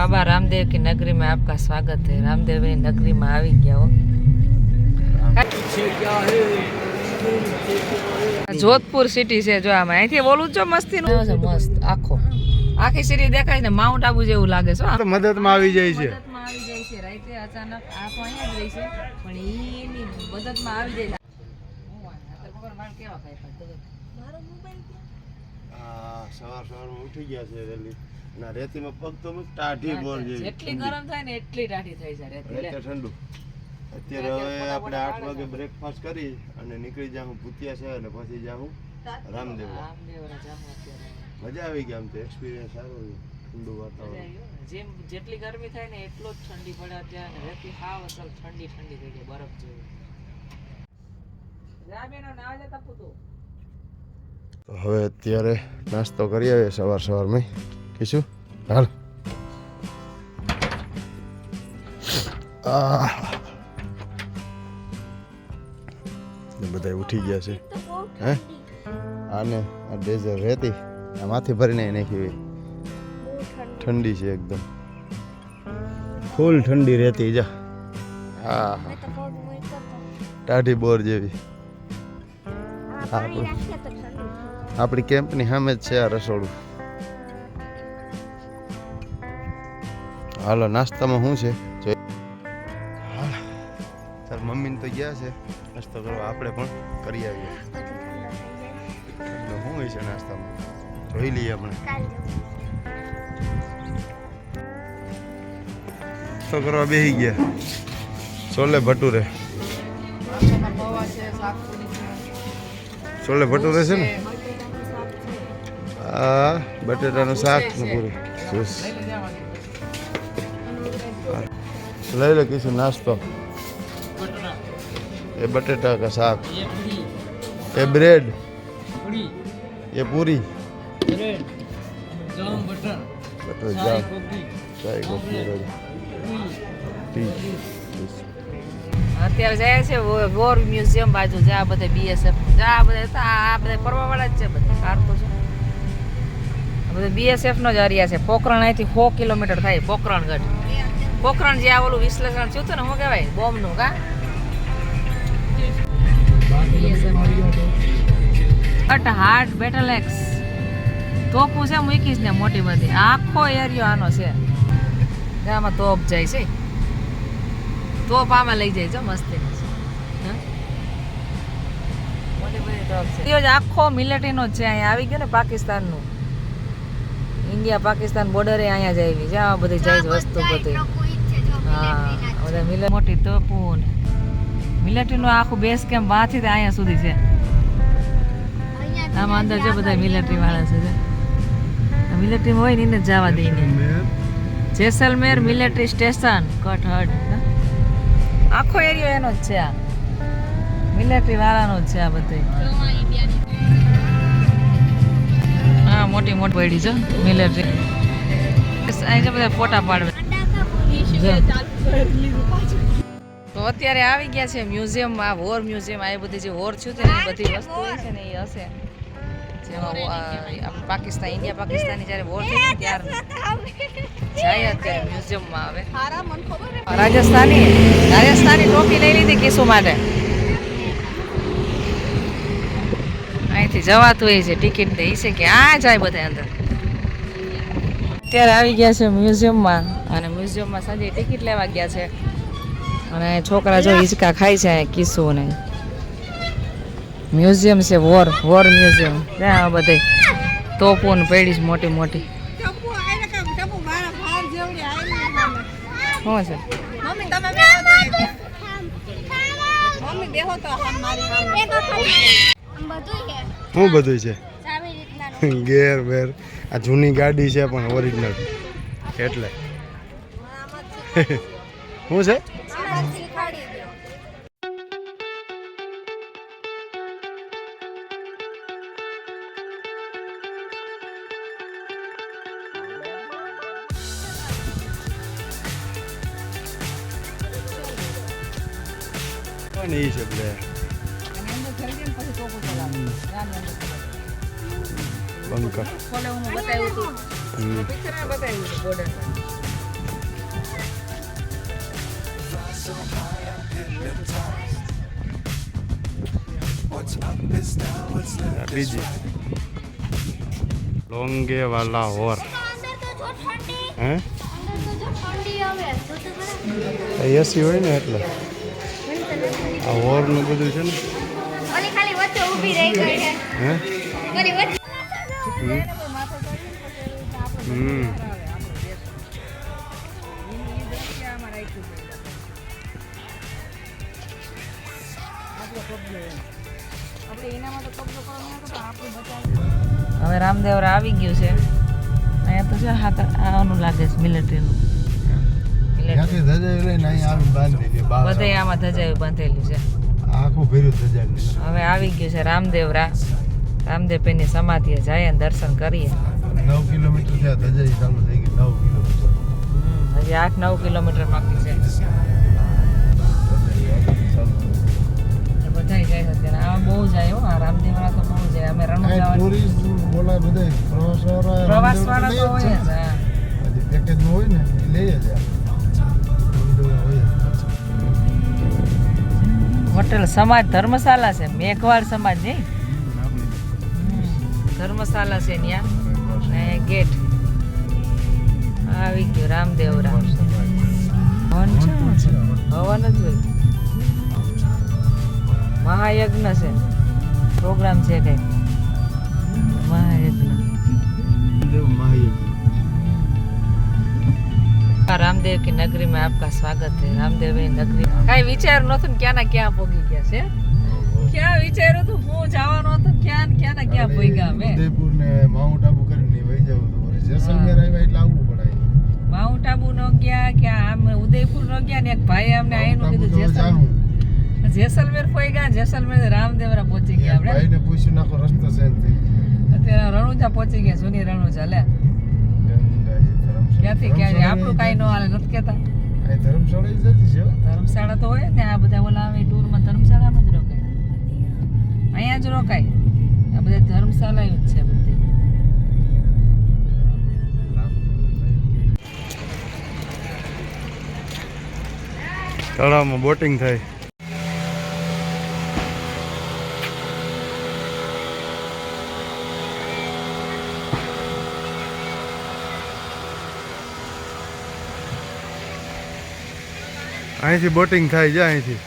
बाबा रामदेव की नगरी में आपका स्वागत है। रामदेव नगरी में આવી ગયા હો। જોધપુર સિટી છે જો આમાં અહીંથી બોલું છો મસ્તી નું છે મસ્ત આખી સિટી દેખાય ને માઉન્ટ આબુ જેવું લાગે છે મદદમાં આવી જાય છે રાઈતે અચાનક આ તો અહીંયા જ રહી છે પણ ઈની મદદમાં આવી જાય કેવા ખાય મારો મોબાઈલ સવારમાં ઉઠી ગયા છે વેલી ના રેતીમાં પગ તો ટાઢી બોલ જેવી જેટલી ગરમ થાય ને એટલી ટાઢી થઈ જાય રેતી ઠંડુ અત્યારે હવે આપણે 8 વાગે બ્રેકફાસ્ટ કરી અને નીકળી જાઉં ભૂતિયા છે અને પછી જાઉં રામદેવ મજા આવી ગઈ આમ તો એક્સપિરિયન્સ સારો ઠંડુ વાતાવરણ જેમ જેટલી ગરમી થાય ને એટલો જ ઠંડી પડે અત્યારે રેતી હાવ અસલ ઠંડી ઠંડી થઈ ગઈ બરફ જેવી રામેનો ના જતા પૂતો તો હવે અત્યારે નાસ્તો કરી આવીએ સવારમાં કીશું હાલ બધા ઉઠી ગયા છે હે આને આ ડેઝર રહેતી આ માથે ભરીને નાખી ઠંડી છે એકદમ ફૂલ ઠંડી રહેતી જા હા ટાઢી બોર જેવી આપણી કેમ્પની સામે જ છે આ રસોડું હાલો નાસ્તામાં શું છે તાર મમ્મીને તો ગયા છે નાસ્તો કરવા આપણે પણ કરી આવીએ શું હોય છે નાસ્તામાં જોઈ લઈએ આપણે નાસ્તો કરવા બેસી ગયા છોલે ભટુરે છોલે ભટુરે છે ને આ બટેટાનું શાક ને પૂરું જ્યુસ લઈ લે કીશું નાસ્તો ये बटेटा का साग ये ब्रेड ये पूरी बटर जाम चाय कॉफी અત્યારે જાય છે વોર મ્યુઝિયમ બાજુ છે આ બધે બીએસએફ આ બધા ફરવા વાળા જ છે બધા કાર તો છે આ બધે બીએસએફ નો જ એરિયા છે પોખરણ અહીંથી 100 કિલોમીટર થાય પોખરણગઢ પોખરણ જે આ ઓલું વિશ્લેષણ થયું હતું ને શું કહેવાય બોમ્બનું કા હાર્ટ બેટલ એક્સ તોપું છે મૂકીશ ને મોટી બધી આખો એરિયો આનો છે આમાં તોપ જાય છે તોપ આમાં લઈ જાય છે મસ્તી મોટી બધી તોપ છે આખો મિલિટરીનો જ છે અહીંયા આવી ગયો ને પાકિસ્તાનનું ઇન્ડિયા પાકિસ્તાન બોર્ડરે અહીંયા જ આવી છે આ બધી જાય છે વસ્તુ બધી હા બધા મોટી તોપું ને મિલિટરીનું આખું બેઝ કેમ્પ વાંથી અહીંયા સુધી છે આમાં અંદર જો બધા મિલિટરી વાળા છે મિલિટરીમાં હોય ને એને જવા દઈને જેસલમેર મિલિટરી સ્ટેશન કટહડ આખો એરિયો એનો જ છે આ મિલિટરી વાળાનો જ છે આ બધે હા મોટી મોટી પડી છે મિલિટરી અહીં છે બધા ફોટા પાડવે તો અત્યારે આવી ગયા છે મ્યુઝિયમમાં વોર મ્યુઝિયમ આ બધી જે વોર થયું છે ને એ બધી વસ્તુ હોય છે ને એ હશે જેમાં પાકિસ્તાન ઇન્ડિયા પાકિસ્તાનની જ્યારે વોર થઈ ત્યારે જાય અત્યારે મ્યુઝિયમમાં આવે રાજસ્થાની ટોપી લઈ લીધી કિસ્સુ માટે અહીંથી જવાતું હોય છે ટિકિટ દે છે કે આ જાય બધા અંદર અત્યારે આવી ગયા છે મ્યુઝિયમમાં અને મ્યુઝિયમમાં સાંજે ટિકિટ લેવા ગયા છે અને છોકરા જો હિંચકા ખાય છે કિસ્સો ને મ્યુઝિયમ છે વોર મ્યુઝિયમ ત્યાં બધે તોપો ને પડી મોટી મોટી શું છે શું બધું છે ગેર વેર આ જૂની ગાડી છે પણ ઓરિજિનલ એટલે શું છે નહીં છે બ્લે બંકર બતાવ્યું હતું પિક્ચરમાં બતાવ્યું હતું બોર્ડર બીજી લોંગે વાલા હોર હે એસી હોય ને એટલે આ હોરનું બધું છે ને હે હવે રામદેવ આવી ગયું છે અહીંયા તો છે આનું લાગે છે મિલિટરીનું બધે આમાં ધજાયું બાંધેલું છે હવે આવી ગયું છે રામદેવરા રામદેવની સમાધિએ જાય ને દર્શન કરીએ 9 કિલોમીટર થયા ધજાઈ ચાલુ થઈ ગઈ 9 કિલોમીટર હજી 8-9 કિલોમીટર બાકી છે બધા જાય છે આ બહુ જાય હો આ રામદેવરા તો બહુ જાય અમે રણુજા ટુરિસ્ટ બોલા બધે પ્રવાસવાળા તો હોય જ હા પેકેજ હોય ને એ લઈએ જ હોટેલ સમાજ ધર્મશાલા છે મેઘવાળ સમાજ નહીં ધર્મશાલા છે ત્યાં ને ગેટ આવી ગયો રામદેવરા હવન છે હવન જ હોય મહાયજ્ઞ છે પ્રોગ્રામ છે કઈ મહાયજ્ઞ रामदेव की नगरी में आपका स्वागत है रामदेव नगरी कई विचार नતું ને ક્યાં ના ક્યાં પોગી ગયા છે ક્યાં વિચાર્યું તું હું જવાનો હતો ક્યાં ના ક્યાં પોગ્યા અમે ઉદયપુર ને માઉન્ટ આબુ કરીને વઈ જાવ તો જેસલમેર આવ્યા એટલે આવવું પડે માઉન્ટ આબુ નો ગયા કે આમ ઉદયપુર નો ગયા ને એક ભાઈ અમને આયનું કીધું જેસલમેર પોગ્યા જેસલમેર રામદેવરા પહોંચી ગયા આપણે ભાઈને પૂછ્યું નાખો રસ્તો સેન થઈ અત્યારે રણુજા પહોંચી ગયા જૂની રણુજા લે ક્યાંથી ક્યાં આપણું કાંઈ ન હાલે નથી કહેતા ધર્મશાળા જતી છે ધર્મશાળા તો હોય ને આ બધા ઓલા આવે ટૂરમાં ધર્મશાળામાં જ રોકાય અહીંયા જ રોકાય આ બધા ધર્મશાળા જ છે બધી તળાવમાં બોટિંગ થાય અહીંથી બોટિંગ થાય છે અહીંથી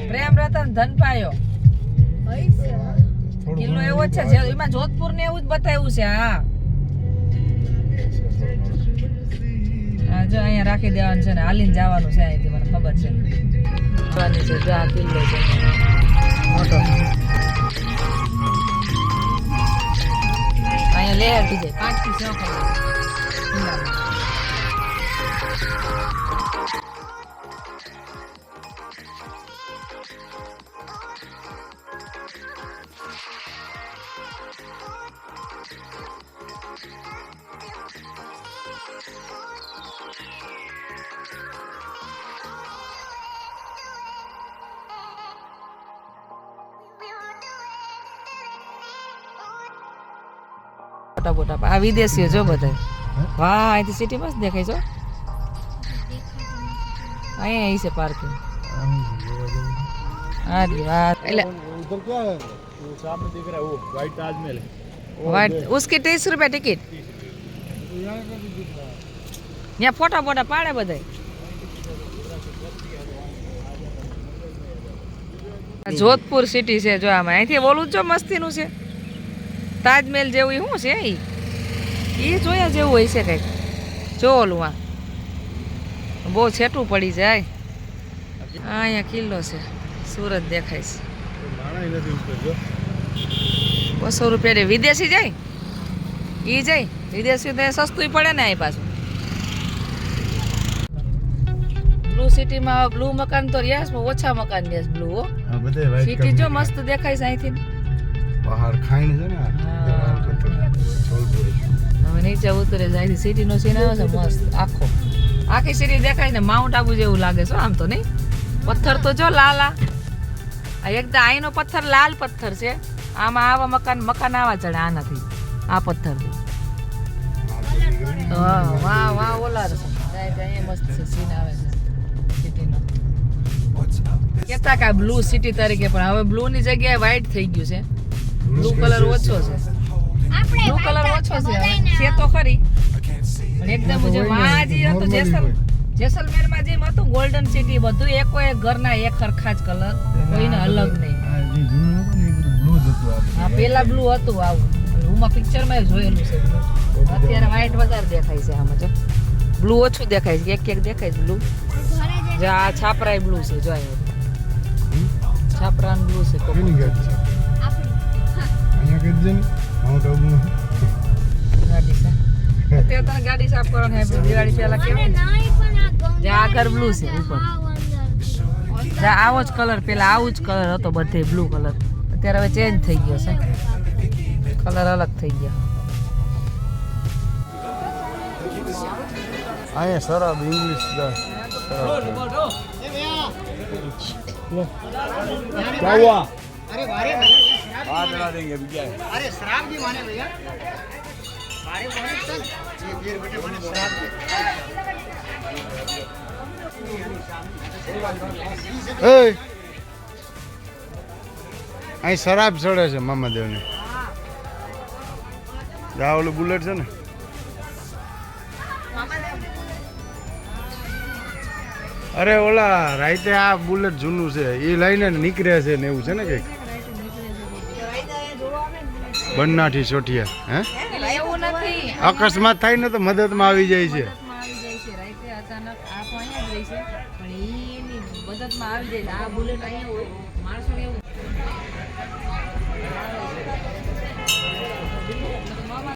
પ્રેમ રતન ધન પાયો કિલ્લો એવો જ છે એમાં જોધપુર ને એવું જ બતાવ્યું છે હા જો અહીંયા રાખી દેવાનું છે ને હાલીને જવાનું છે અહીંથી મને ખબર છે જવાની છે જો આ કિલ્લો છે મોટો અહીંયા લેયર થઈ જાય 5 થી 6 કલાક ફોટા ફોટા આ વિદેશીઓ જો બધા વાહ અહીંથી સિટી મસ્ત દેખાય છો અહીંયા અહીં છે પાર્કિંગ હા એટલે उधर क्या है वो सामने दिख रहा है वो व्हाइट ताजमहल है वाइट उसकी 30 रुपया टिकट यहाँ का भी दिख रहा है ત્યાં ફોટા ફોટા પાડે બધા જોધપુર સિટી છે જો આમાં અહીંથી ઓલું જો મસ્તીનું છે તાજમહેલ જેવું શું છે એ જોયા જેવું હોય છે કંઈક જો ઓલું આ બહુ છેટું પડી જાય આ અહીંયા કિલ્લો છે સુરત દેખાય છે नाना ही नहीं ऊपर जो 200 રૂપિયા વિદેશી જાય એ જાય વિદેશી તો સસ્તું પડે ને અહીં પાછું બ્લુ સિટીમાં બ્લુ મકાન તો રહ્યા છે ઓછા મકાન રહ્યા બ્લુ હો हाँ बताइए व्हाइट સિટી જો મસ્ત દેખાય છે અહીંથી बाहर खाइन है ना छोलपुरी હવે નીચે ઉતરે છે અહીંથી સિટીનો સીન આવે છે મસ્ત આખો આખી સિટી દેખાય ને માઉન્ટ આબુ જેવું લાગે છે આમ તો નહીં પથ્થર તો જો લાલા આ એકદમ અહીંનો પથ્થર લાલ પથ્થર છે આમાં આવા મકાન આવા ચડે આનાથી આ પથ્થર વાહ વાહ ઓલા અહીંયા મસ્ત છે સીન આવે છે સિટીનો કેતા કા બ્લુ સિટી તરીકે પણ હવે બ્લુ ની જગ્યાએ વ્હાઈટ થઈ ગયું છે બ્લુ કલર ઓછો છે બ્લુ કલર ઓછો છે છે તો ખરી પણ એકદમ જે માજી હતું જેસલમેર માં જેમ હતું ગોલ્ડન સિટી બધું એકો એક ઘરના એક સરખા જ કલર કોઈને અલગ નહીં હા પેલા બ્લુ હતું આવું રૂમમાં પિક્ચર માં જોયેલું છે અત્યારે વ્હાઈટ વધારે દેખાય છે આમાં જો બ્લુ ઓછું દેખાય છે એક દેખાય છે બ્લુ જો આ છાપરાય બ્લુ છે જો છાપરા બ્લુ છે ગાડી છે અત્યારે તને ગાડી સાફ કરવાની હે દિવાળી પહેલા કેવું જે આ ઘર બ્લુ છે ઉપર આવો જ કલર પેલા આવું જ કલર હતો બધે બ્લુ કલર અત્યારે હવે ચેન્જ થઈ ગયો છે કલર અલગ થઈ ગયા आए शराब इंग्लिश का क्या हुआ अरे बारे बात करा देंगे अभी क्या है अरे शराब जी माने भैया बारे माने चल ये बियर बेटे माने शराब ए અહીં શરાબ ચડે છે મામાદેવને આ ઓલું બુલેટ છે ને અરે ઓલા રાઈતે આ બુલેટ જૂનું છે એ લઈને નીકળે છે ને એવું છે ને કંઈક બન્નાથી ચોટિયા હે એવું નથી અકસ્માત થાય ને તો મદદમાં આવી જાય છે આવી જાય છે રાઈતે અચાનક આ તો અહીંયા જ રહી છે પણ એની મદદમાં આવી જાય છે આ બુલેટ અહીંયા હોય માણસો એવું